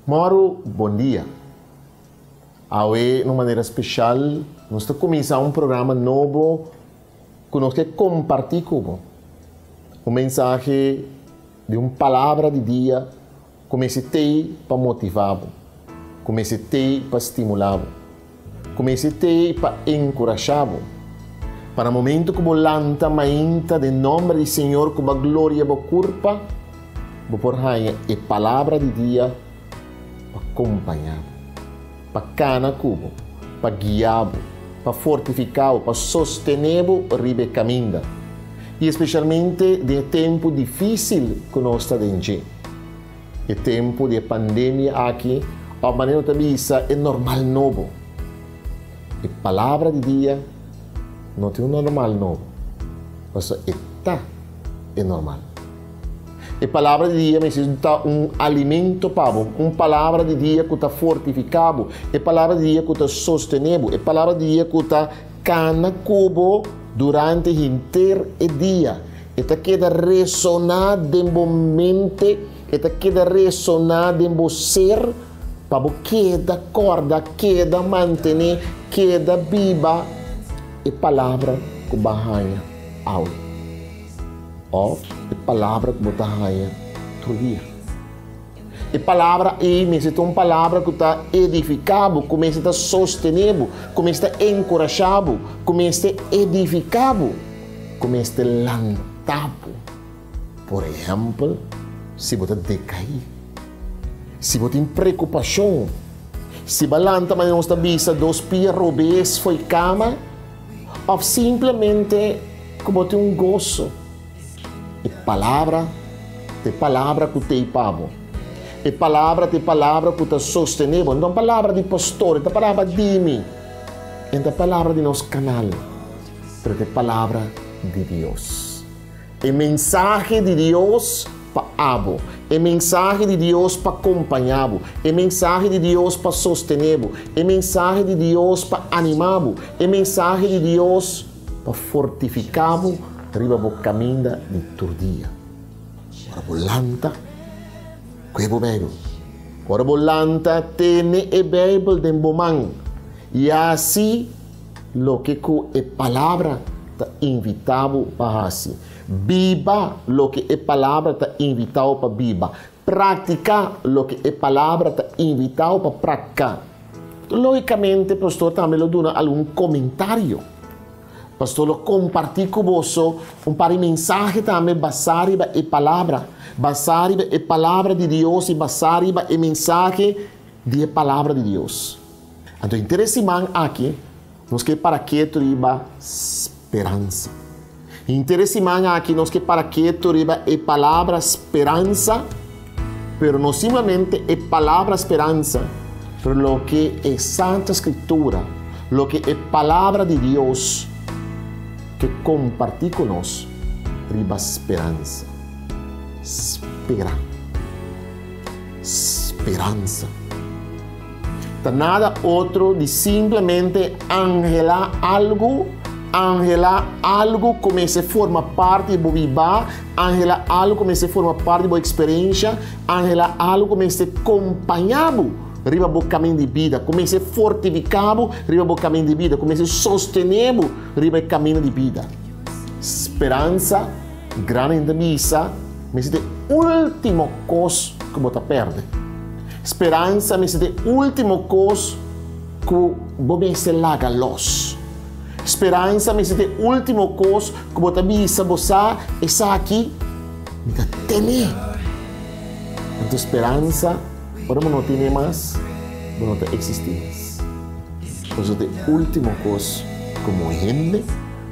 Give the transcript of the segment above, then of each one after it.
Moro, bom dia. Hoje, de maneira especial, nós estamos começando um programa novo que nós queremos compartilhar com uma mensagem de uma palavra de dia, comecei para motivar, comecei para estimular, comecei para encorajar. Para o momento que você lanta mainta de nome do Senhor, com a glória e a culpa, você por aí a palavra de dia para acompanhar, para cana cubo, para guiar, para fortificar, para sostener o ribe caminho. E especialmente de tempo difícil que nós estamos dentro. E tempo de pandemia aqui, a maneira também é normal novo. E palavra de dia não tem um normal novo. Mas é normal. E palavra de dia necessita um alimento para você. Uma palavra de dia que está fortificado. E palavra de dia que está sustentado. E palavra de dia que está cana cubo durante o inteiro dia. E está queda ressonar em mente. E está queda ressonar em você ser. Para você queda corda, queda manter, queda viva. E palavra que bahanha ao. Ou e palavra que você bahanha todo dia. E palavra aí, necessita uma palavra que está edificado, começa a sostener, começa a encorajar, começa a edificar, começa a lançar. Por exemplo, se você decair, se você tem preocupação, se você lanta, mas não está vista, dos pies robês foi cama, ou simplesmente como tem um gozo. E palavra que tem pavo. E palavra que está sostenendo. Não é palavra de pastor, é palavra de mim. É palavra de nosso canal. Mas é palavra de Deus. É mensagem de Deus para abo. É mensagem de Deus para acompanhar. É mensagem de Deus para sostener. É mensagem de Deus para animar. É mensagem de Deus para fortificar. Arriba o caminho de todo dia. Ora volanta, que Bíblia. Ora volanta, tem a Bíblia de bomang. E assim, lo que a palavra está invitado para assim. Viva lo que a palavra está invitado para viva. Praticar lo que a palavra está invitado para praticar. Logicamente, pastor também lo dá algum comentário. Pastor, eu compartilho com você um par de mensagens também baseado em palavra. Baseado em palavra de Deus e baseado em mensagem de palavra de Deus. Então, interessante aqui, nós que para que teriba esperança. Interessante aqui, nós que para que teriba a palavra esperança, pero não simplesmente a palavra esperança, pero lo que é Santa Escritura, lo que é palavra de Deus, que compartilhe conosco, riba esperança. Esperança. Tá nada outro de simplesmente angelar algo como se forma parte de vida, angelar algo como se forma parte da experiência, angelar algo como se acompanhado riba o caminho de vida, comece a fortificar riba o caminho de vida, comece a sostener riba o caminho de vida. Esperança, grande missa, mas é a última coisa que você perde. Esperança, mas é a última coisa que você larga los. Esperança, mas é a última coisa que você visa, você está aqui, me tem. Então, esperança, ahora não tem mais, não existe mais. Então, é a última coisa como gente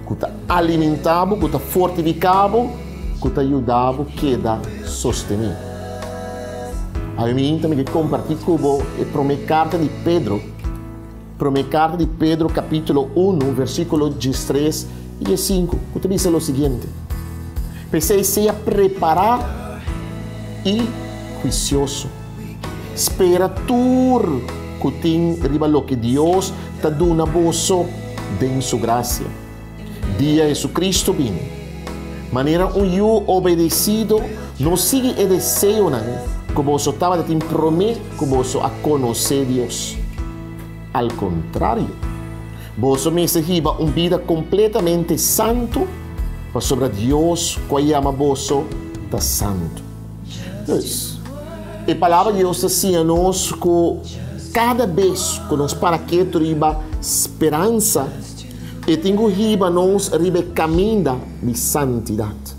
que está alimentado, que está fortificado, que está ajudado, que dá sostener. A mim também que compartilhar com você a primeira carta de Pedro. Primeira carta de Pedro, capítulo 1, versículo 13 e 5. Que diz o seguinte: Pensei seja preparado e juicioso. Espera tudo que tem riba lo que Deus está dando a você de sua graça. Dia Jesus vem. Maneira eu obedecido, não siga o desejo, que você estava de prometer que você a conhecer Deus. Al contrário, você me riba uma vida completamente santo, para sobre Deus que chama você de santo. Então, a palavra de Deus ensina nós que cada vez que nós para que riba esperança, e tenho riba nós riba caminho de santidade.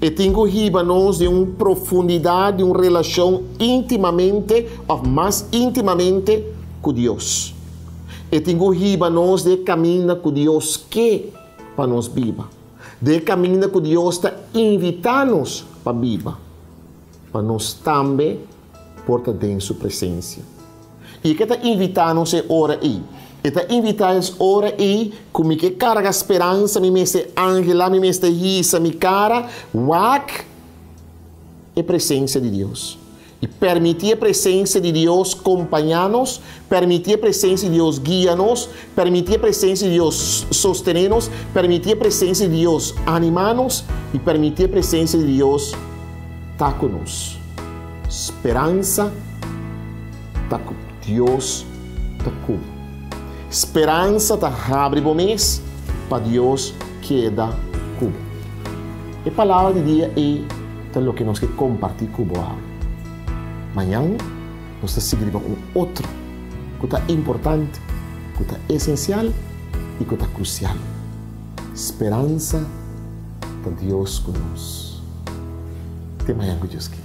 E tenho riba nós de uma profundidade, de uma relação intimamente, ou mais intimamente, com Deus. E tenho riba nós de caminho que Deus quer para nós viva. De caminho que Deus está invitando-nos para viva. Para nós também portar dentro de sua presença. E que está invitando-nos hora aí. Está invitando-nos hora aí, com que carga esperança, me meste Angela, me meste risa, me cara, wak, é presença de Deus. E permitir a presença de Deus acompanhar-nos, permitir a presença de Deus guiar-nos, permitir a presença de Deus sostener-nos, permitir a presença de Deus animar-nos e permitir a presença de Deus estar conosco. Esperança está com Deus, está com. Esperança está abre o mês para Deus queda com. A palavra de dia é o que nós queremos compartilhar com você. Amanhã, nós seguiremos outro que é importante, que é essencial e que é crucial. Esperança de Deus conosco. Até amanhã, que Deus quer.